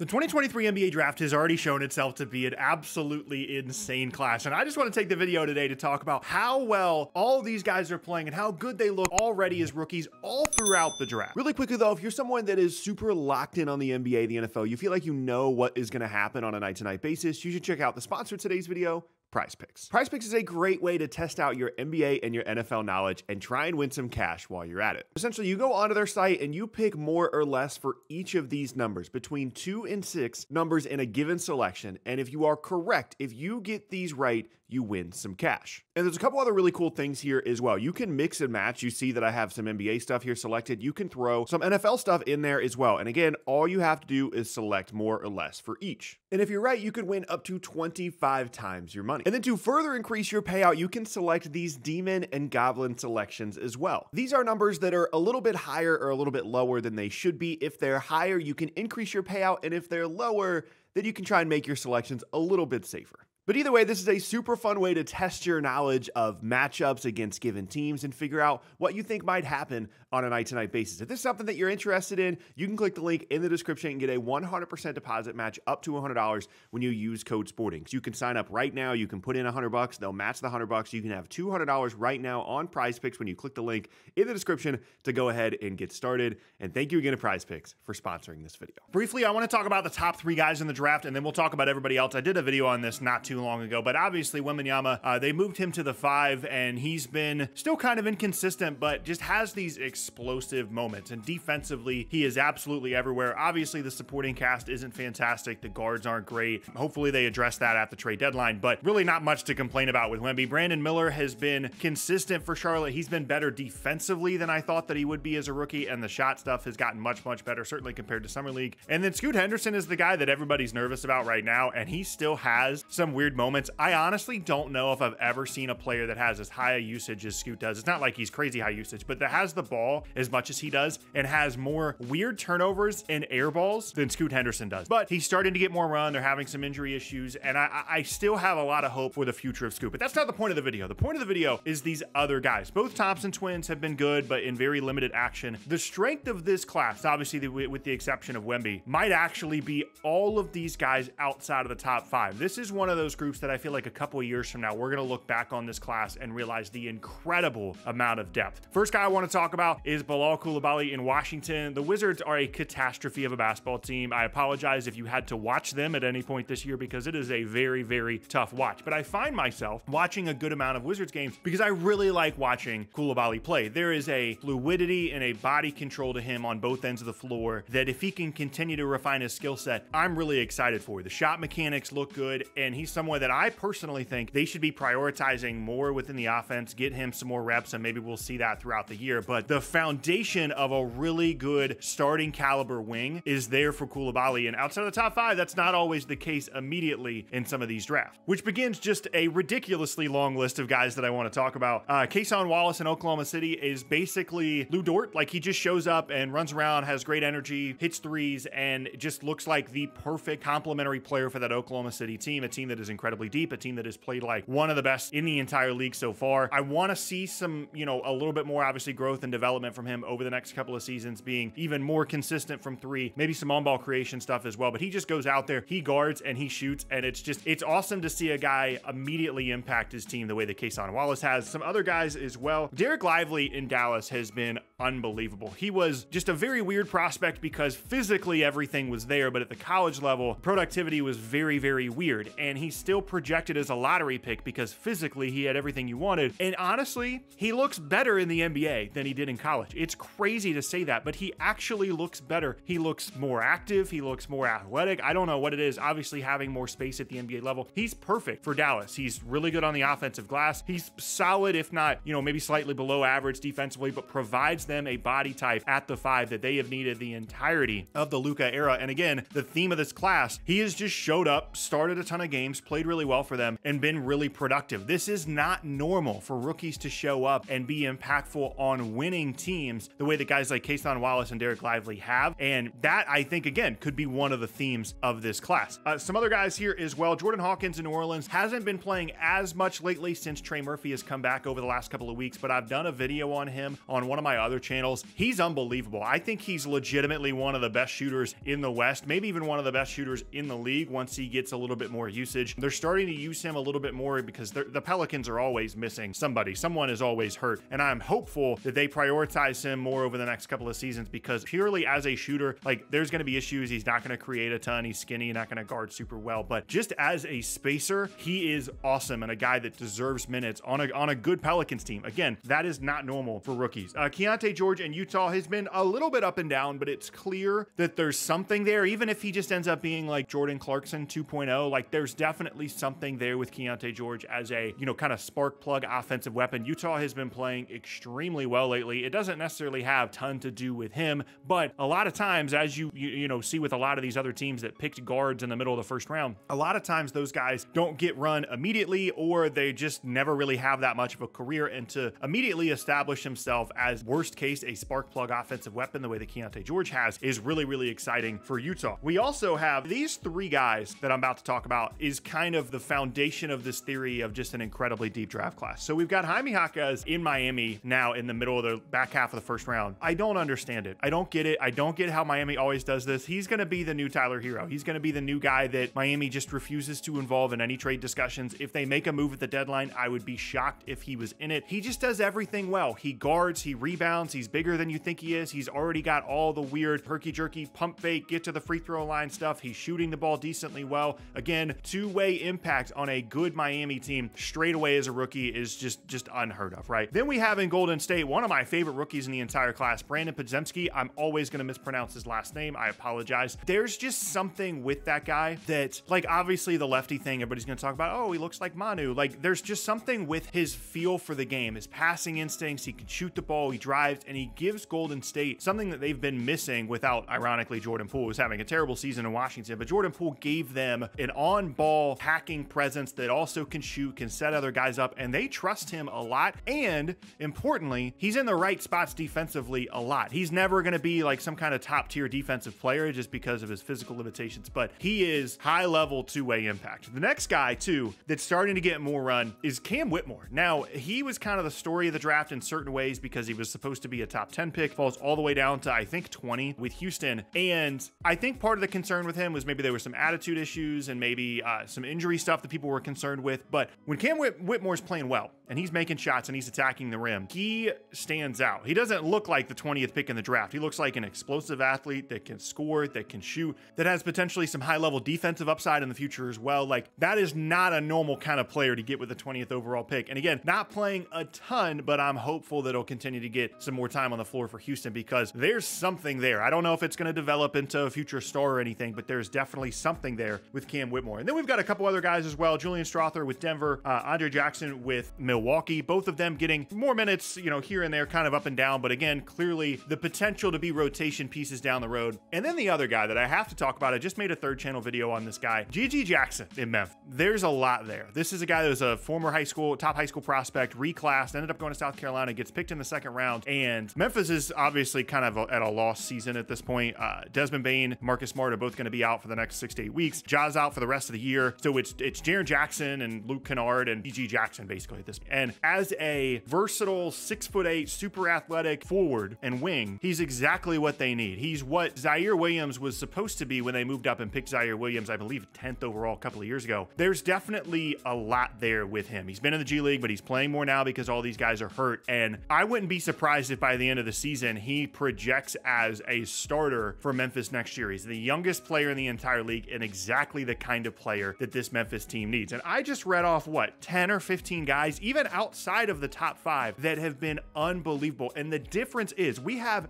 The 2023 NBA draft has already shown itself to be an absolutely insane class, and I just want to take the video today to talk about how well all these guys are playing and how good they look already as rookies all throughout the draft. Really quickly though, if you're someone that is super locked in on the NBA, the NFL, you feel like you know what is going to happen on a night-to-night basis, you should check out the sponsor of today's video, PrizePicks. PrizePicks is a great way to test out your NBA and your NFL knowledge and try and win some cash while you're at it. Essentially, you go onto their site and you pick more or less for each of these numbers, between 2 and 6 numbers in a given selection. And if you are correct, if you get these right, you win some cash. And there's a couple other really cool things here as well. You can mix and match. You see that I have some NBA stuff here selected. You can throw some NFL stuff in there as well. And again, all you have to do is select more or less for each. And if you're right, you could win up to 25 times your money. And then to further increase your payout, you can select these Demon and Goblin selections as well. These are numbers that are a little bit higher or a little bit lower than they should be. If they're higher, you can increase your payout. And if they're lower, then you can try and make your selections a little bit safer. But either way, this is a super fun way to test your knowledge of matchups against given teams and figure out what you think might happen on a night-to-night basis. If this is something that you're interested in, you can click the link in the description and get a 100% deposit match up to $100 when you use code SPORTING. So you can sign up right now. You can put in $100. They'll match the $100. You can have $200 right now on PrizePicks when you click the link in the description to go ahead and get started. And thank you again to PrizePicks for sponsoring this video. Briefly, I want to talk about the top 3 guys in the draft, and then we'll talk about everybody else. I did a video on this not too long ago, but obviously Wembanyama, they moved him to the 5, and he's been still kind of inconsistent, but just has these explosive moments. And defensively, he is absolutely everywhere. Obviously, the supporting cast isn't fantastic. The guards aren't great. Hopefully, they address that at the trade deadline, but really not much to complain about with Wemby. Brandon Miller has been consistent for Charlotte. He's been better defensively than I thought that he would be as a rookie, and the shot stuff has gotten much, much better, certainly compared to Summer League. And then Scoot Henderson is the guy that everybody's nervous about right now, and he still has some weird moments. I honestly don't know if I've ever seen a player that has as high a usage as Scoot does. It's not like he's crazy high usage, but that has the ball as much as he does and has more weird turnovers and air balls than Scoot Henderson does. But he's starting to get more run. They're having some injury issues, and I still have a lot of hope for the future of Scoot. But that's not the point of the video. The point of the video is these other guys. Both Thompson twins have been good, but in very limited action. The strength of this class, obviously with the exception of Wemby, might actually be all of these guys outside of the top 5. This is one of those groups that I feel like a couple of years from now, we're going to look back on this class and realize the incredible amount of depth. First guy I want to talk about is Bilal Coulibaly in Washington. The Wizards are a catastrophe of a basketball team. I apologize if you had to watch them at any point this year because it is a very, very tough watch. But I find myself watching a good amount of Wizards games because I really like watching Coulibaly play. There is a fluidity and a body control to him on both ends of the floor that if he can continue to refine his skill set, I'm really excited for. The shot mechanics look good, and he's someone that I personally think they should be prioritizing more within the offense, get him some more reps, and maybe we'll see that throughout the year. But the foundation of a really good starting caliber wing is there for Coulibaly, and outside of the top 5, that's not always the case immediately in some of these drafts, which begins just a ridiculously long list of guys that I want to talk about. Cason Wallace in Oklahoma City is basically Lou Dort. Like, he just shows up and runs around, has great energy, hits threes, and just looks like the perfect complementary player for that Oklahoma City team, a team that is incredibly deep, a team that has played like one of the best in the entire league so far. I want to see some, a little bit more obviously growth and development from him over the next couple of seasons, being even more consistent from 3, maybe some on-ball creation stuff as well. But he just goes out there, he guards, and he shoots, and it's awesome to see a guy immediately impact his team the way that Cason Wallace has. Some other guys as well. Dereck Lively in Dallas has been unbelievable. He was just a very weird prospect because physically everything was there, but at the college level, productivity was very, very weird, and he's still projected as a lottery pick because physically he had everything you wanted. And honestly, he looks better in the NBA than he did in college. It's crazy to say that, but he actually looks better. He looks more active. He looks more athletic. I don't know what it is. Obviously, having more space at the NBA level, he's perfect for Dallas. He's really good on the offensive glass. He's solid, if not, maybe slightly below average defensively, but provides them a body type at the 5 that they have needed the entirety of the Luka era. And again, the theme of this class, he has just showed up, started a ton of games, played really well for them, and been really productive. This is not normal for rookies to show up and be impactful on winning teams the way that guys like Cason Wallace and Dereck Lively have. And that, I think, again, could be one of the themes of this class. Some other guys here as well. Jordan Hawkins in New Orleans hasn't been playing as much lately since Trey Murphy has come back over the last couple of weeks, but I've done a video on him on one of my other channels. He's unbelievable. I think he's legitimately one of the best shooters in the West, maybe even one of the best shooters in the league once he gets a little bit more usage. They're starting to use him a little bit more because the Pelicans are always missing somebody. Someone is always hurt. And I'm hopeful that they prioritize him more over the next couple of seasons, because purely as a shooter, like, there's going to be issues. He's not going to create a ton. He's skinny, not going to guard super well. But just as a spacer, he is awesome and a guy that deserves minutes on a good Pelicans team. Again, that is not normal for rookies. Keyonte George in Utah has been a little bit up and down, but it's clear that there's something there. Even if he just ends up being like Jordan Clarkson 2.0, like, there's definitely something there with Keyonte George as a, you know, kind of spark plug offensive weapon. Utah has been playing extremely well lately. It doesn't necessarily have a ton to do with him, but a lot of times, as you know, see with a lot of these other teams that picked guards in the middle of the first round, a lot of times those guys don't get run immediately, or they just never really have that much of a career. And to immediately establish himself as, worst case, a spark plug offensive weapon the way that Keyonte George has is really, really exciting for Utah. We also have these three guys that I'm about to talk about is kind of the foundation of this theory of just an incredibly deep draft class. So we've got Jaime Jaquez in Miami now in the middle of the back half of the first round. I don't understand it. I don't get it. I don't get how Miami always does this. He's going to be the new Tyler Hero. He's going to be the new guy that Miami just refuses to involve in any trade discussions. If they make a move at the deadline, I would be shocked if he was in it. He just does everything well. He guards, he rebounds, he's bigger than you think he is. He's already got all the weird herky-jerky pump fake, get to the free throw line stuff. He's shooting the ball decently well. Again, two-way impact on a good Miami team straight away as a rookie is just unheard of, right? Then we have in Golden State, one of my favorite rookies in the entire class, Brandon Podziemski. I'm always going to mispronounce his last name. I apologize. There's just something with that guy that, like, obviously the lefty thing, everybody's going to talk about, oh, he looks like Manu. Like, there's just something with his feel for the game, his passing instincts. He can shoot the ball, he drives, and he gives Golden State something that they've been missing without, ironically, Jordan Poole was having a terrible season in Washington, but Jordan Poole gave them an on-ball hacking presence that also can shoot, can set other guys up, and they trust him a lot. And importantly, he's in the right spots defensively a lot. He's never going to be like some kind of top-tier defensive player just because of his physical limitations, but he is high-level two-way impact. The next guy, too, that's starting to get more run is Cam Whitmore. Now, he was kind of the story of the draft in certain ways because he was supposed to be a top 10 pick, falls all the way down to, I think, 20 with Houston. And I think part of the concern with him was maybe there were some attitude issues and maybe some injury stuff that people were concerned with. But when Cam Whitmore's playing well and he's making shots and he's attacking the rim, he stands out. He doesn't look like the 20th pick in the draft. He looks like an explosive athlete that can score, that can shoot, that has potentially some high-level defensive upside in the future as well. Like, that is not a normal kind of player to get with the 20th overall pick. And again, not playing a ton, but I'm hopeful that he'll continue to get some more time on the floor for Houston because there's something there. I don't know if it's going to develop into a future star or anything, but there's definitely something there with Cam Whitmore. And then we've got a couple other guys as well. Julian Strawther with Denver, Andre Jackson with Milwaukee, both of them getting more minutes, you know, here and there, kind of up and down, but again, clearly the potential to be rotation pieces down the road. And then the other guy that I have to talk about, I just made a third channel video on this guy, GG Jackson in Memphis. There's a lot there. This is a guy that was a former top high school prospect, reclassed, ended up going to South Carolina, gets picked in the second round, and Memphis is obviously kind of at a lost season at this point. Desmond Bane, Marcus Smart are both going to be out for the next 6 to 8 weeks. Ja's out for the rest of the year, so it's Jaren Jackson and Luke Kennard and GG Jackson basically at this point. And as a versatile 6'8", super athletic forward and wing, he's exactly what they need. He's what Zaire Williams was supposed to be when they moved up and picked Zaire Williams, I believe 10th overall a couple of years ago. There's definitely a lot there with him. He's been in the G League, but he's playing more now because all these guys are hurt. And I wouldn't be surprised if by the end of the season, he projects as a starter for Memphis next year. He's the youngest player in the entire league and exactly the kind of player that this Memphis team needs. And I just read off, what, 10 or 15 guys, even outside of the top 5, that have been unbelievable. And the difference is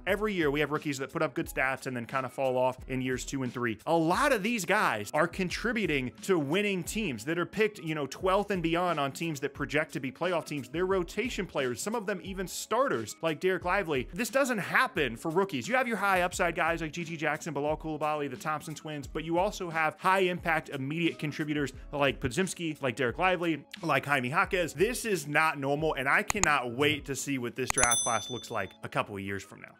every year we have rookies that put up good stats and then kind of fall off in years 2 and 3. A lot of these guys are contributing to winning teams that are picked, you know, 12th and beyond on teams that project to be playoff teams. They're rotation players, some of them even starters like Derek Lively. This doesn't happen for rookies. You have your high upside guys like GG Jackson, Bilal Coulibaly, the Thompson twins, but you also have high impact immediate contributors like Podziemski, like Derek Lively, like Jaime Jaquez. This is not normal, and I cannot wait to see what this draft class looks like a couple of years from now.